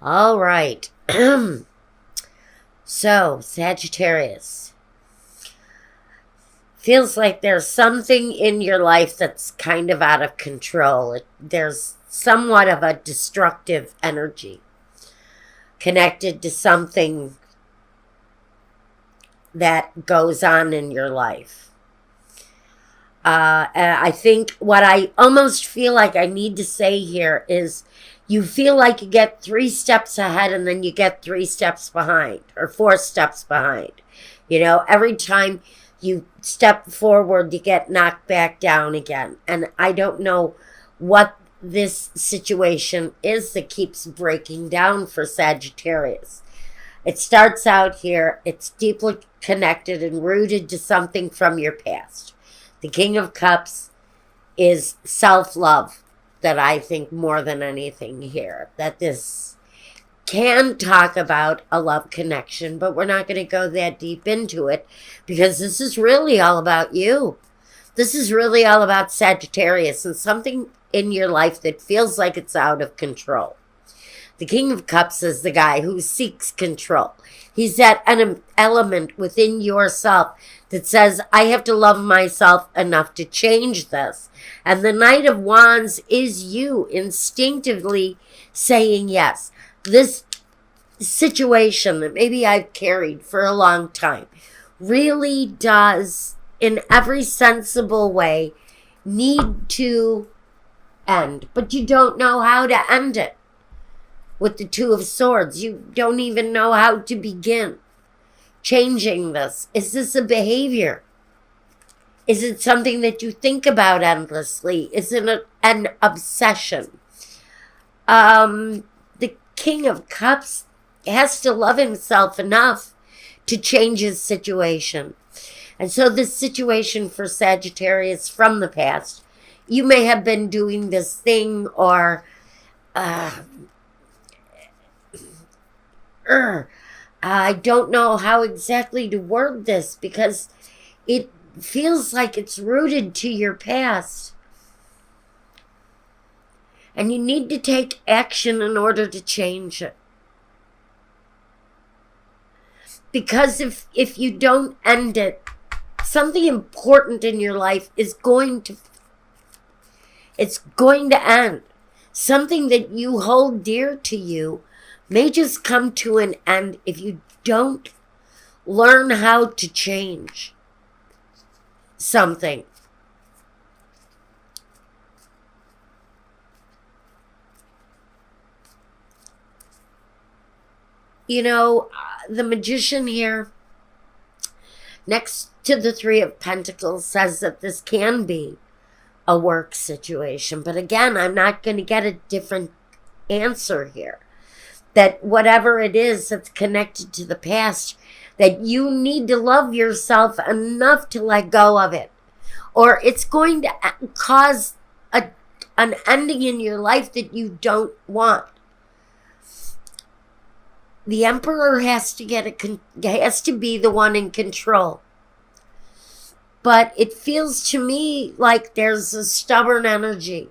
All right. So, Sagittarius. Feels like there's something in your life that's kind of out of control. There's somewhat of a destructive energy connected to something that goes on in your life. And I think what I almost feel like I need to say here is you feel like you get 3 steps ahead and then you get 3 steps behind or 4 steps behind. Every time you step forward, you get knocked back down again. And I don't know what this situation is that keeps breaking down for Sagittarius. It starts out here, it's deeply connected and rooted to something from your past. The King of Cups is self-love that I think more than anything here. That this can talk about a love connection, but we're not going to go that deep into it because this is really all about you. This is really all about Sagittarius and something in your life that feels like it's out of control. The King of Cups is the guy who seeks control. He's that element within yourself that says, I have to love myself enough to change this. And the Knight of Wands is you instinctively saying yes. This situation that maybe I've carried for a long time really does, in every sensible way, need to end. But you don't know how to end it. With the Two of Swords, you don't even know how to begin changing this. Is this a behavior? Is it something that you think about endlessly? Is it an obsession? The King of Cups has to love himself enough to change his situation. And so this situation for Sagittarius from the past, you may have been doing this thing or I don't know how exactly to word this because it feels like it's rooted to your past. And you need to take action in order to change it. Because if you don't end it, something important in your life is going to end. Something that you hold dear to you may just come to an end if you don't learn how to change something. The Magician here, next to the Three of Pentacles, says that this can be a work situation. But again, I'm not going to get a different answer here. That whatever it is that's connected to the past, that you need to love yourself enough to let go of it. Or it's going to cause an ending in your life that you don't want. The Emperor has to be the one in control. But it feels to me like there's a stubborn energy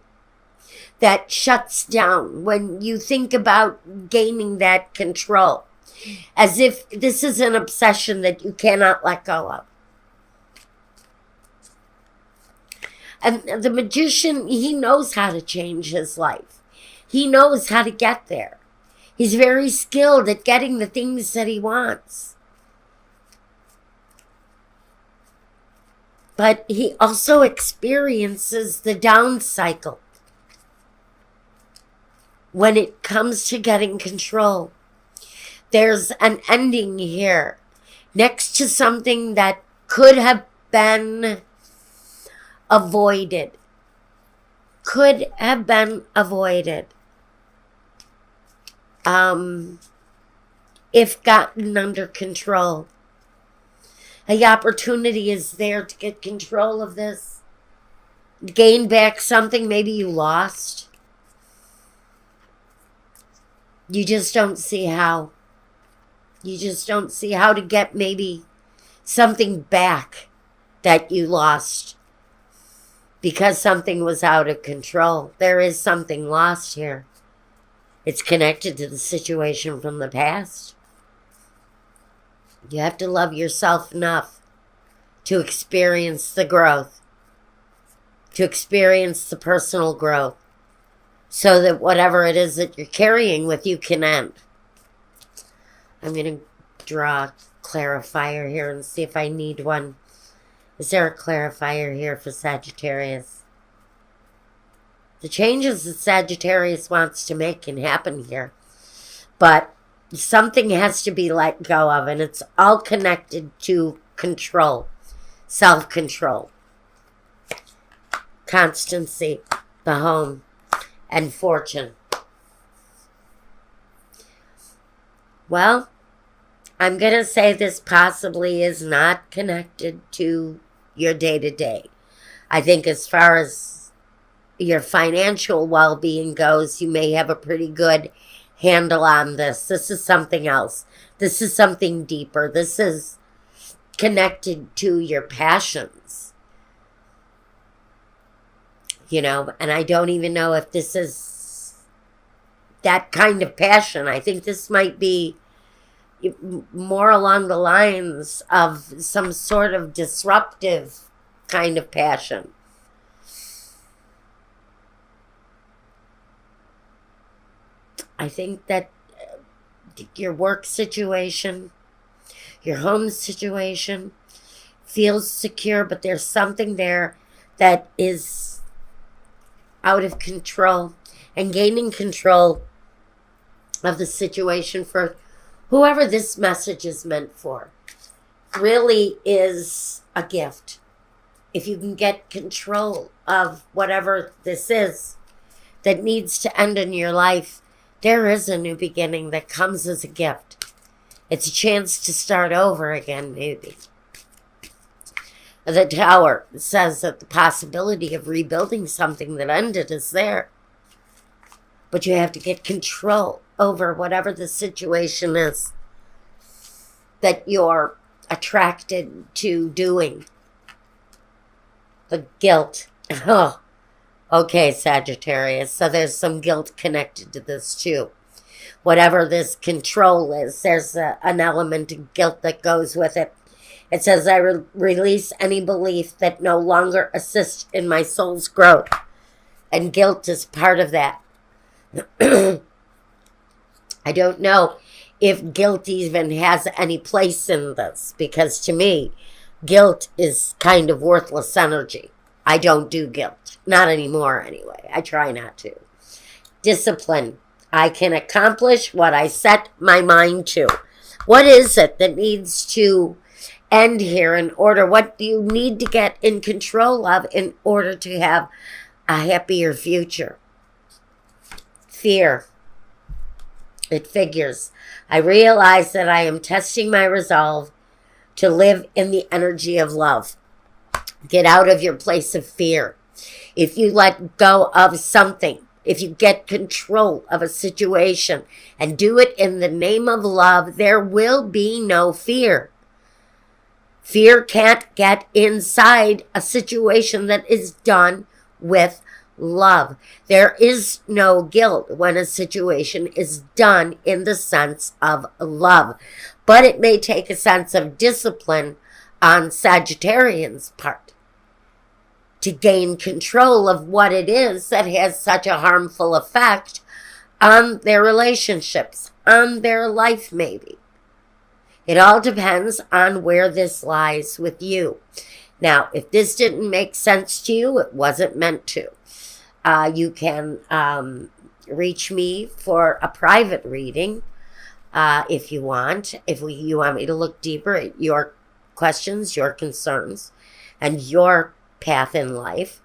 that shuts down when you think about gaining that control. As if this is an obsession that you cannot let go of. And the Magician, he knows how to change his life. He knows how to get there. He's very skilled at getting the things that he wants. But he also experiences the down cycle when it comes to getting control. There's an ending here next to something that could have been avoided. Could have been avoided. If gotten under control. The opportunity is there to get control of this. Gain back something maybe you lost. You just don't see how. You just don't see how to get maybe something back that you lost because something was out of control. There is something lost here. It's connected to the situation from the past. You have to love yourself enough to experience the growth, to experience the personal growth, so that whatever it is that you're carrying with you can end. I'm going to draw a clarifier here and see if I need one. Is there a clarifier here for Sagittarius? The changes that Sagittarius wants to make can happen here, but something has to be let go of, and it's all connected to control, self-control, constancy, the home, and fortune. Well, I'm going to say this possibly is not connected to your day-to-day. I think as far as your financial well-being goes, you may have a pretty good handle on this. This is something else. This is something deeper. This is connected to your passions. You know, and I don't even know if this is that kind of passion. I think this might be more along the lines of some sort of disruptive kind of passion. I think that your work situation, your home situation feels secure, but there's something there that is out of control, and gaining control of the situation for whoever this message is meant for really is a gift. If you can get control of whatever this is that needs to end in your life, there is a new beginning that comes as a gift. It's a chance to start over again, maybe. The Tower says that the possibility of rebuilding something that ended is there. But you have to get control over whatever the situation is that you're attracted to doing. The guilt. Oh, okay, Sagittarius. So there's some guilt connected to this too. Whatever this control is, there's an element of guilt that goes with it. It says, I release any belief that no longer assists in my soul's growth. And guilt is part of that. I don't know if guilt even has any place in this, because to me, guilt is kind of worthless energy. I don't do guilt. Not anymore, anyway. I try not to. Discipline. I can accomplish what I set my mind to. What is it that needs to end here in order? What do you need to get in control of in order to have a happier future? Fear. It figures. I realize that I am testing my resolve to live in the energy of love. Get out of your place of fear. If you let go of something, if you get control of a situation and do it in the name of love, there will be no fear. Fear can't get inside a situation that is done with love. There is no guilt when a situation is done in the sense of love. But it may take a sense of discipline on Sagittarian's part to gain control of what it is that has such a harmful effect on their relationships, on their life maybe. It all depends on where this lies with you. Now, if this didn't make sense to you, it wasn't meant to. You can reach me for a private reading if you want. If you want me to look deeper at your questions, your concerns, and your path in life,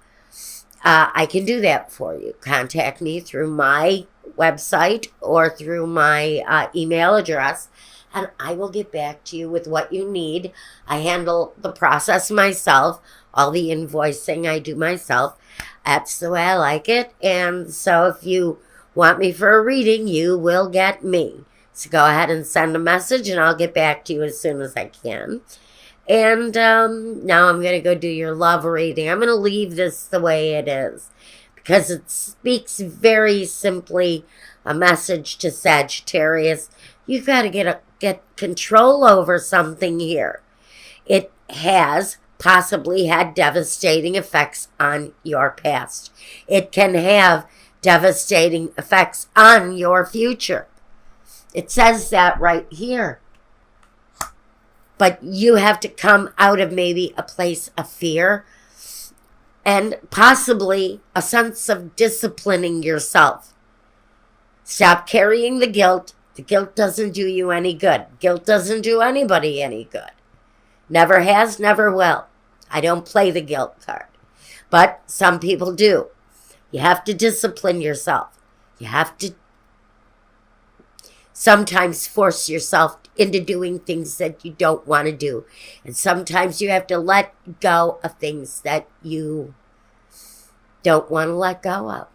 I can do that for you. Contact me through my website or through my email address, and I will get back to you with what you need. I handle the process myself. All the invoicing I do myself. That's the way I like it. And so if you want me for a reading, you will get me. So go ahead and send a message, and I'll get back to you as soon as I can. And now I'm going to go do your love reading. I'm going to leave this the way it is because it speaks very simply a message to Sagittarius. You've got to get control over something here. It has possibly had devastating effects on your past. It can have devastating effects on your future. It says that right here. But you have to come out of maybe a place of fear and possibly a sense of disciplining yourself. Stop carrying the guilt. The guilt doesn't do you any good. Guilt doesn't do anybody any good. Never has, never will. I don't play the guilt card. But some people do. You have to discipline yourself. You have to sometimes force yourself into doing things that you don't want to do. And sometimes you have to let go of things that you don't want to let go of.